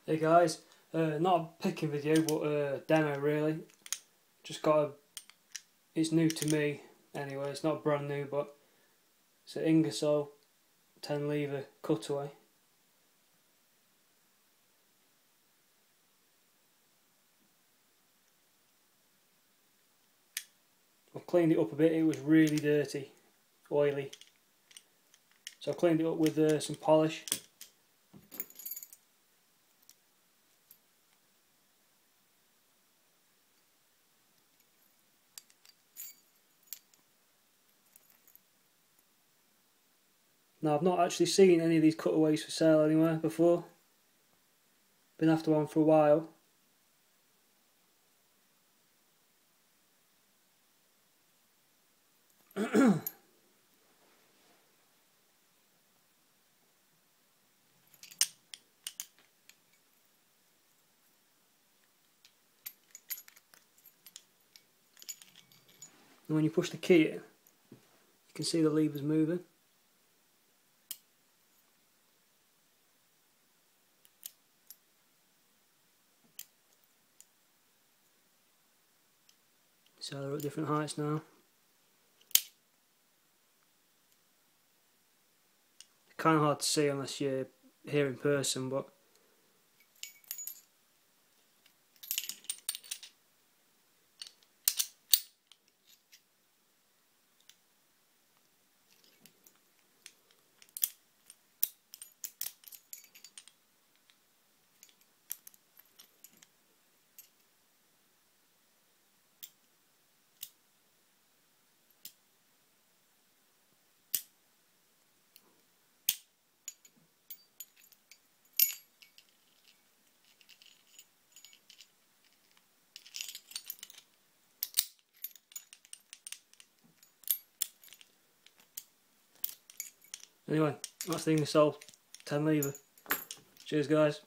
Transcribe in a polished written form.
Hey guys, not a picking video but a demo really. Just got a, it's new to me anyway, it's not brand new but it's an Ingersoll 10 lever cutaway. I've cleaned it up a bit, it was really dirty, oily. So I cleaned it up with some polish. Now I've not actually seen any of these cutaways for sale anywhere before. Been after one for a while. And when you push the key in, you can see the levers moving. So they're at different heights now. Kind of hard to see unless you're here in person, but anyway, that's the Ingersoll 10 lever. Cheers guys.